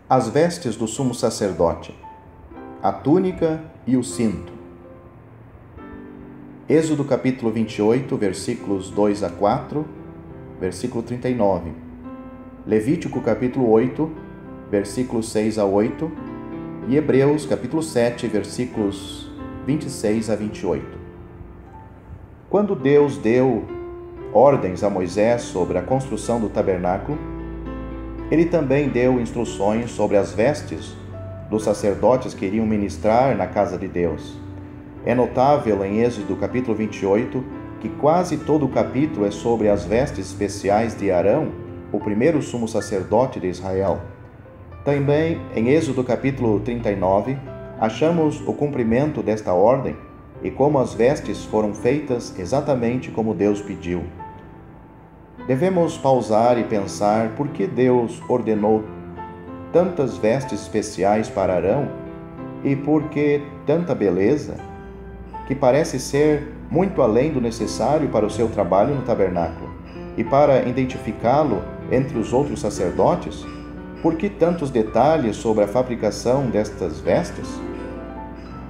As vestes do sumo sacerdote, a túnica e o cinto. Êxodo capítulo 28, versículos 2 a 4, versículo 39. Levítico capítulo 8, versículos 6 a 8 e Hebreus capítulo 7, versículos 26 a 28. Quando Deus deu ordens a Moisés sobre a construção do tabernáculo, ele também deu instruções sobre as vestes dos sacerdotes que iriam ministrar na casa de Deus. É notável em Êxodo capítulo 28 que quase todo o capítulo é sobre as vestes especiais de Arão, o primeiro sumo sacerdote de Israel. Também em Êxodo capítulo 39 achamos o cumprimento desta ordem e como as vestes foram feitas exatamente como Deus pediu. Devemos pausar e pensar por que Deus ordenou tantas vestes especiais para Arão e por que tanta beleza, que parece ser muito além do necessário para o seu trabalho no tabernáculo. E para identificá-lo entre os outros sacerdotes, por que tantos detalhes sobre a fabricação destas vestes?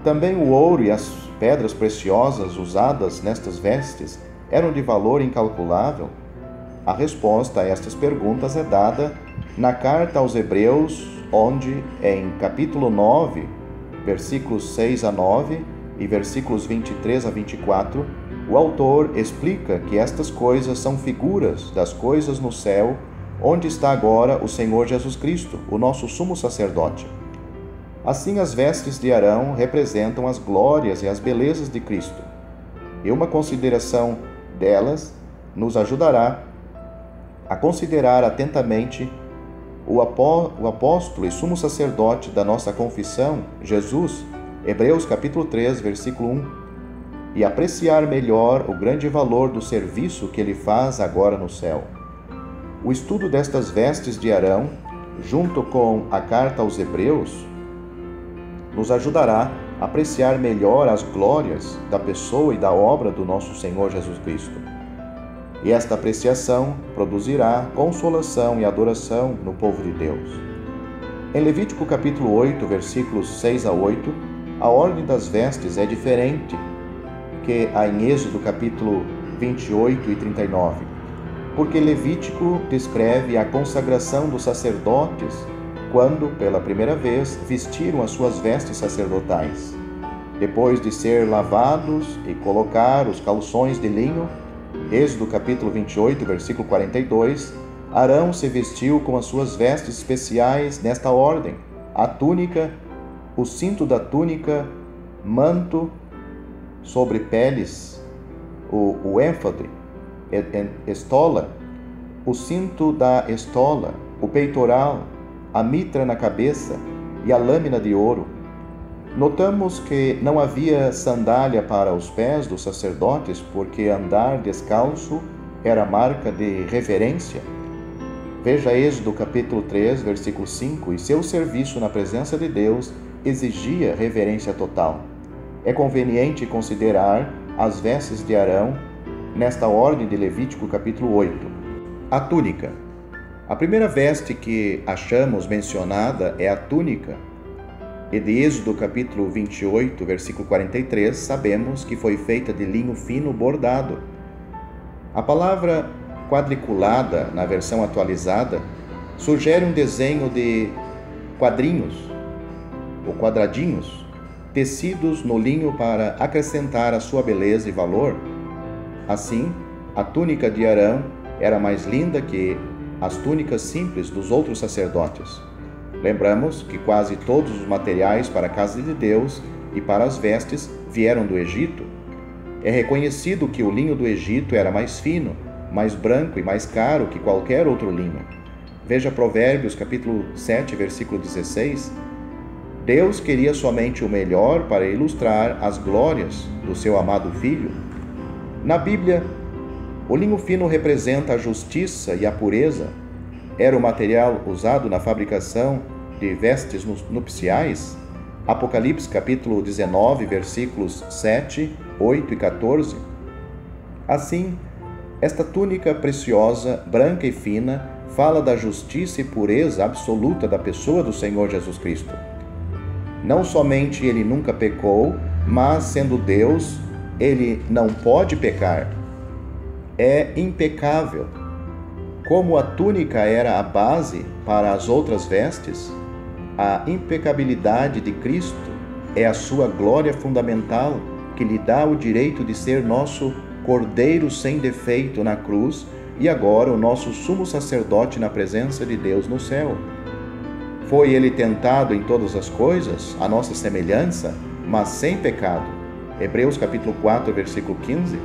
Também o ouro e as pedras preciosas usadas nestas vestes eram de valor incalculável? A resposta a estas perguntas é dada na carta aos Hebreus, onde, em capítulo 9, versículos 6 a 9 e versículos 23 a 24, o autor explica que estas coisas são figuras das coisas no céu, onde está agora o Senhor Jesus Cristo, o nosso sumo sacerdote. Assim, as vestes de Arão representam as glórias e as belezas de Cristo, e uma consideração delas nos ajudará a considerar atentamente o apóstolo e sumo sacerdote da nossa confissão, Jesus, Hebreus capítulo 3, versículo 1, e apreciar melhor o grande valor do serviço que ele faz agora no céu. O estudo destas vestes de Arão, junto com a carta aos Hebreus, nos ajudará a apreciar melhor as glórias da pessoa e da obra do nosso Senhor Jesus Cristo. E esta apreciação produzirá consolação e adoração no povo de Deus. Em Levítico capítulo 8, versículos 6 a 8, a ordem das vestes é diferente que a em Êxodo capítulo 28 e 39, porque Levítico descreve a consagração dos sacerdotes quando, pela primeira vez, vestiram as suas vestes sacerdotais. Depois de ser lavados e colocar os calções de linho, Êxodo capítulo 28, versículo 42, Arão se vestiu com as suas vestes especiais nesta ordem: a túnica, o cinto da túnica, manto sobre peles, o éfode, estola, o cinto da estola, o peitoral, a mitra na cabeça e a lâmina de ouro. Notamos que não havia sandália para os pés dos sacerdotes, porque andar descalço era marca de reverência. Veja Êxodo capítulo 3, versículo 5, e seu serviço na presença de Deus exigia reverência total. É conveniente considerar as vestes de Arão nesta ordem de Levítico capítulo 8. A túnica. A primeira veste que achamos mencionada é a túnica. E de Êxodo capítulo 28, versículo 43, sabemos que foi feita de linho fino bordado. A palavra quadriculada, na versão atualizada, sugere um desenho de quadrinhos, ou quadradinhos, tecidos no linho para acrescentar a sua beleza e valor. Assim, a túnica de Arão era mais linda que as túnicas simples dos outros sacerdotes. Lembramos que quase todos os materiais para a casa de Deus e para as vestes vieram do Egito. É reconhecido que o linho do Egito era mais fino, mais branco e mais caro que qualquer outro linho. Veja Provérbios capítulo 7, versículo 16. Deus queria somente o melhor para ilustrar as glórias do seu amado Filho. Na Bíblia, o linho fino representa a justiça e a pureza. Era o material usado na fabricação de vestes nupciais? Apocalipse capítulo 19, versículos 7, 8 e 14. Assim, esta túnica preciosa, branca e fina, fala da justiça e pureza absoluta da pessoa do Senhor Jesus Cristo. Não somente ele nunca pecou, mas, sendo Deus, ele não pode pecar. É impecável. Como a túnica era a base para as outras vestes, a impecabilidade de Cristo é a sua glória fundamental, que lhe dá o direito de ser nosso Cordeiro sem defeito na cruz e agora o nosso sumo sacerdote na presença de Deus no céu. Foi ele tentado em todas as coisas, a nossa semelhança, mas sem pecado. Hebreus capítulo 4, versículo 15.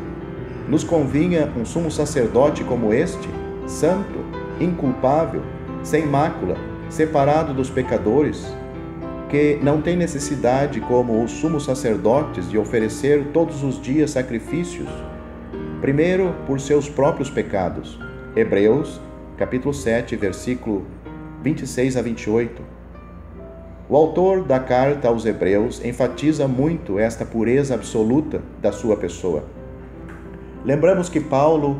Nos convinha um sumo sacerdote como este, santo, inculpável, sem mácula, separado dos pecadores, que não tem necessidade, como os sumos sacerdotes, de oferecer todos os dias sacrifícios, primeiro por seus próprios pecados. Hebreus capítulo 7, versículo 26 a 28. O autor da carta aos Hebreus enfatiza muito esta pureza absoluta da sua pessoa. Lembramos que Paulo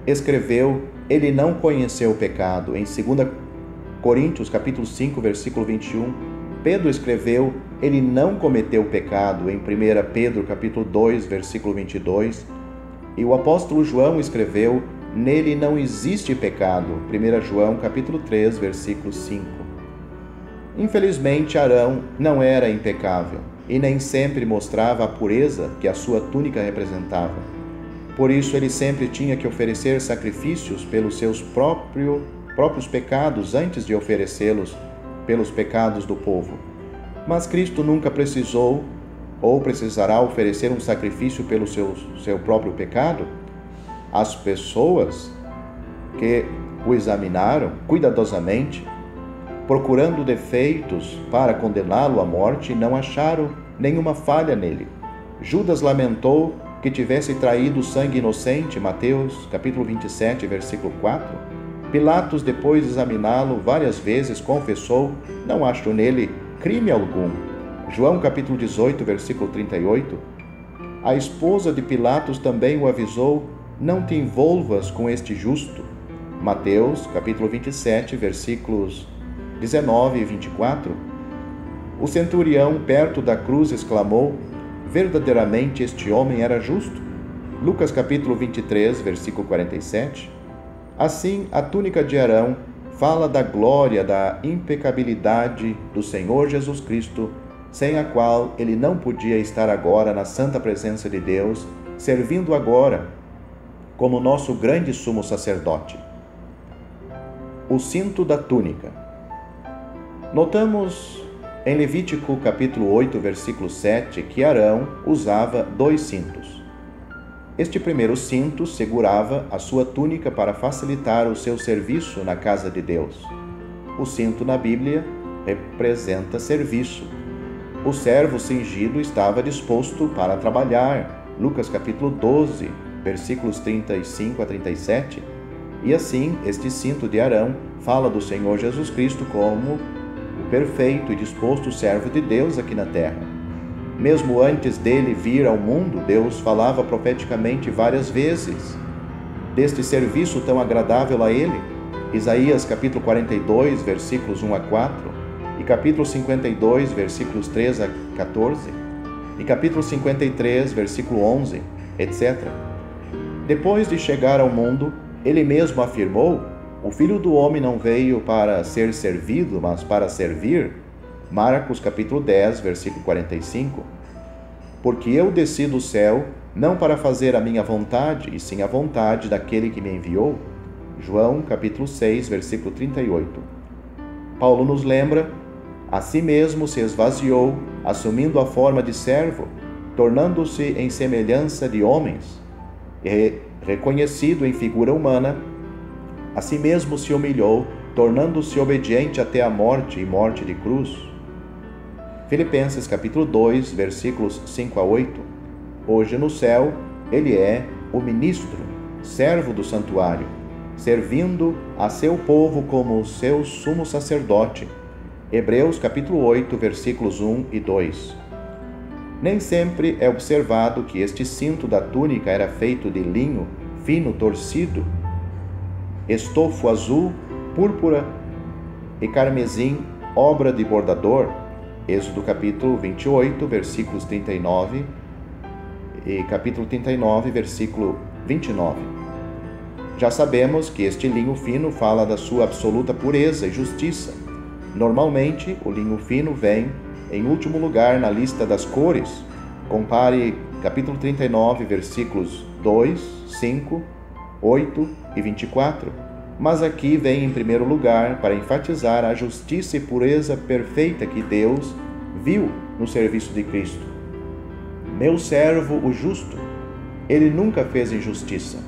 escreveu: ele não conheceu o pecado, em 2 Coríntios capítulo 5, versículo 21. Pedro escreveu: ele não cometeu pecado, em 1 Pedro capítulo 2, versículo 22. E o apóstolo João escreveu: nele não existe pecado, 1 João capítulo 3, versículo 5. Infelizmente, Arão não era impecável e nem sempre mostrava a pureza que a sua túnica representava. Por isso, ele sempre tinha que oferecer sacrifícios pelos seus próprios pecados antes de oferecê-los pelos pecados do povo. Mas Cristo nunca precisou ou precisará oferecer um sacrifício pelo seu próprio pecado. As pessoas que o examinaram cuidadosamente, procurando defeitos para condená-lo à morte, não acharam nenhuma falha nele. Judas lamentou que tivesse traído sangue inocente, Mateus capítulo 27, versículo 4. Pilatos, depois de examiná-lo várias vezes, confessou: não acho nele crime algum. João capítulo 18, versículo 38. A esposa de Pilatos também o avisou: não te envolvas com este justo. Mateus capítulo 27, versículos 19 e 24. O centurião, perto da cruz, exclamou: verdadeiramente este homem era justo. Lucas capítulo 23, versículo 47. Assim, a túnica de Arão fala da glória, da impecabilidade do Senhor Jesus Cristo, sem a qual ele não podia estar agora na santa presença de Deus, servindo agora como nosso grande sumo sacerdote. O cinto da túnica. Notamos em Levítico capítulo 8, versículo 7, que Arão usava 2 cintos. Este primeiro cinto segurava a sua túnica para facilitar o seu serviço na casa de Deus. O cinto na Bíblia representa serviço. O servo cingido estava disposto para trabalhar. Lucas capítulo 12, versículos 35 a 37. E assim, este cinto de Arão fala do Senhor Jesus Cristo como o perfeito e disposto servo de Deus aqui na terra. Mesmo antes dele vir ao mundo, Deus falava profeticamente várias vezes deste serviço tão agradável a ele. Isaías capítulo 42, versículos 1 a 4, e capítulo 52, versículos 3 a 14, e capítulo 53, versículo 11, etc. Depois de chegar ao mundo, ele mesmo afirmou: o Filho do Homem não veio para ser servido, mas para servir. Marcos capítulo 10, versículo 45. Porque eu desci do céu, não para fazer a minha vontade, e sim a vontade daquele que me enviou. João capítulo 6, versículo 38. Paulo nos lembra: a si mesmo se esvaziou, assumindo a forma de servo, tornando-se em semelhança de homens, e reconhecido em figura humana, a si mesmo se humilhou, tornando-se obediente até a morte e morte de cruz. Filipenses capítulo 2, versículos 5 a 8. Hoje no céu, ele é o ministro, servo do santuário, servindo a seu povo como seu sumo sacerdote. Hebreus capítulo 8, versículos 1 e 2. Nem sempre é observado que este cinto da túnica era feito de linho fino torcido, estofo azul púrpura e carmesim, obra de bordador. Êxodo capítulo 28, versículos 39 e capítulo 39, versículo 29. Já sabemos que este linho fino fala da sua absoluta pureza e justiça. Normalmente, o linho fino vem em último lugar na lista das cores. Compare capítulo 39, versículos 2, 5, 8 e 24. Mas aqui vem em primeiro lugar para enfatizar a justiça e pureza perfeita que Deus viu no serviço de Cristo. Meu servo, o justo, ele nunca fez injustiça.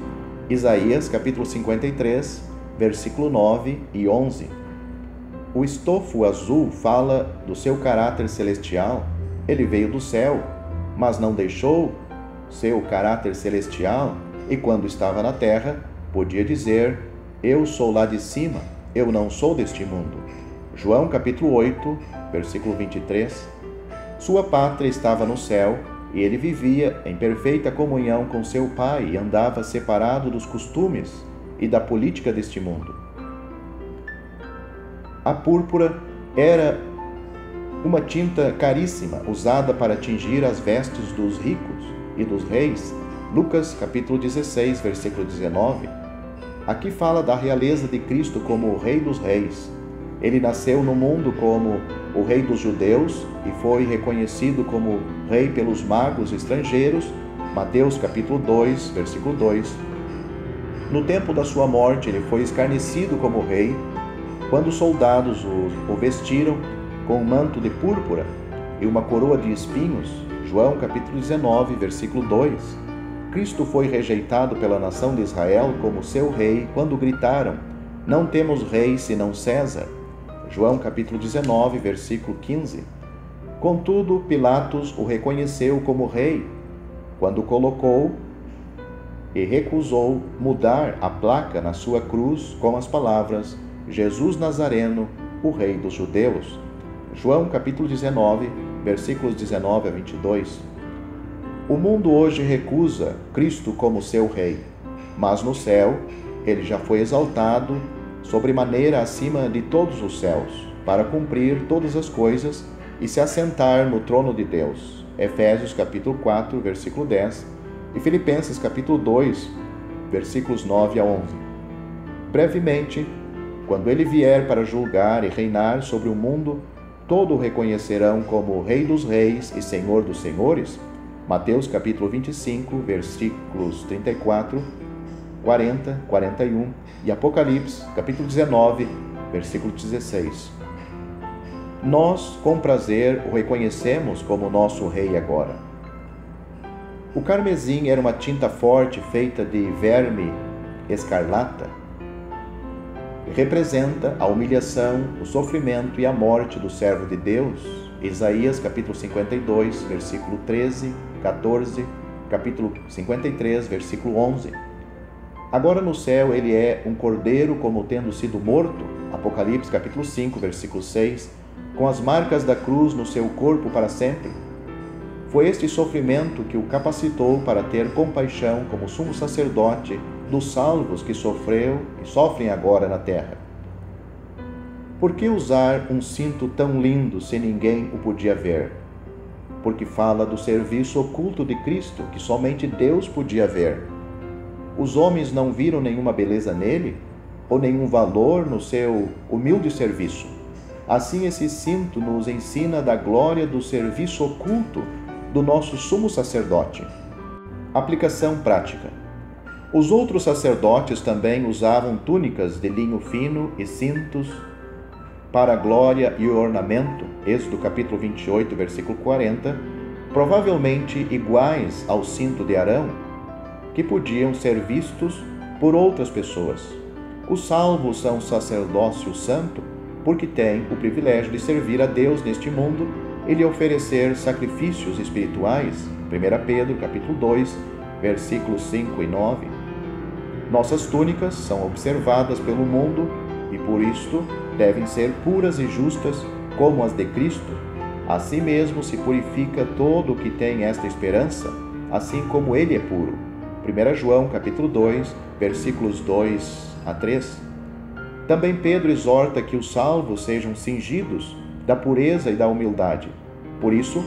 Isaías capítulo 53, versículo 9 e 11. O estofo azul fala do seu caráter celestial. Ele veio do céu, mas não deixou seu caráter celestial, e quando estava na terra, podia dizer: eu sou lá de cima, eu não sou deste mundo. João capítulo 8, versículo 23. Sua pátria estava no céu, e ele vivia em perfeita comunhão com seu Pai e andava separado dos costumes e da política deste mundo. A púrpura era uma tinta caríssima, usada para tingir as vestes dos ricos e dos reis. Lucas capítulo 16, versículo 19. Aqui fala da realeza de Cristo como o Rei dos Reis. Ele nasceu no mundo como o Rei dos Judeus e foi reconhecido como Rei pelos magos estrangeiros. Mateus capítulo 2, versículo 2. No tempo da sua morte, ele foi escarnecido como Rei, quando os soldados o vestiram com um manto de púrpura e uma coroa de espinhos. João capítulo 19, versículo 2. Cristo foi rejeitado pela nação de Israel como seu rei quando gritaram: não temos rei senão César. João capítulo 19, versículo 15. Contudo, Pilatos o reconheceu como rei quando colocou e recusou mudar a placa na sua cruz com as palavras: Jesus Nazareno, o rei dos judeus. João capítulo 19, versículos 19 a 22. O mundo hoje recusa Cristo como seu rei, mas no céu ele já foi exaltado sobremaneira acima de todos os céus, para cumprir todas as coisas e se assentar no trono de Deus. Efésios capítulo 4, versículo 10 e Filipenses capítulo 2, versículos 9 a 11. Brevemente, quando ele vier para julgar e reinar sobre o mundo, todo o reconhecerão como Rei dos Reis e Senhor dos Senhores. Mateus capítulo 25, versículos 34, 40, 41 e Apocalipse capítulo 19, versículo 16. Nós, com prazer, o reconhecemos como nosso Rei agora. O carmesim era uma tinta forte feita de verme escarlata. Representa a humilhação, o sofrimento e a morte do servo de Deus. Isaías capítulo 52, versículo 13, 14, capítulo 53, versículo 11. Agora no céu ele é um cordeiro como tendo sido morto. Apocalipse capítulo 5, versículo 6, com as marcas da cruz no seu corpo para sempre. Foi este sofrimento que o capacitou para ter compaixão como sumo sacerdote dos salvos que sofreu e sofrem agora na terra. Por que usar um cinto tão lindo se ninguém o podia ver? Porque fala do serviço oculto de Cristo, que somente Deus podia ver. Os homens não viram nenhuma beleza nele, ou nenhum valor no seu humilde serviço. Assim, esse cinto nos ensina da glória do serviço oculto do nosso sumo sacerdote. Aplicação prática. Os outros sacerdotes também usavam túnicas de linho fino e cintos para a glória e o ornamento, Êxodo capítulo 28, versículo 40, provavelmente iguais ao cinto de Arão, que podiam ser vistos por outras pessoas. Os salvos são sacerdócio santo porque têm o privilégio de servir a Deus neste mundo e lhe oferecer sacrifícios espirituais, 1 Pedro capítulo 2, versículos 5 e 9. Nossas túnicas são observadas pelo mundo e por isto devem ser puras e justas como as de Cristo. Assim mesmo se purifica todo o que tem esta esperança, assim como ele é puro. 1 João capítulo 2, versículos 2 a 3. Também Pedro exorta que os salvos sejam cingidos da pureza e da humildade. Por isso,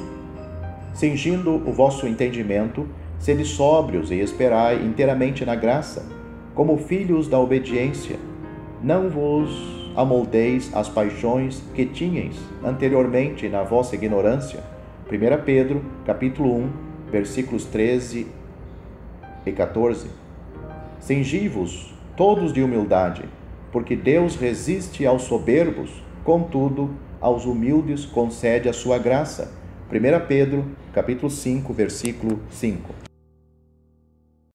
cingindo o vosso entendimento, sede sóbrios e esperai inteiramente na graça, como filhos da obediência. Não vos amoldeis às paixões que tinhais anteriormente na vossa ignorância. 1 Pedro, capítulo 1, versículos 13 e 14. Cingi-vos todos de humildade, porque Deus resiste aos soberbos, contudo, aos humildes concede a sua graça. 1 Pedro, capítulo 5, versículo 5.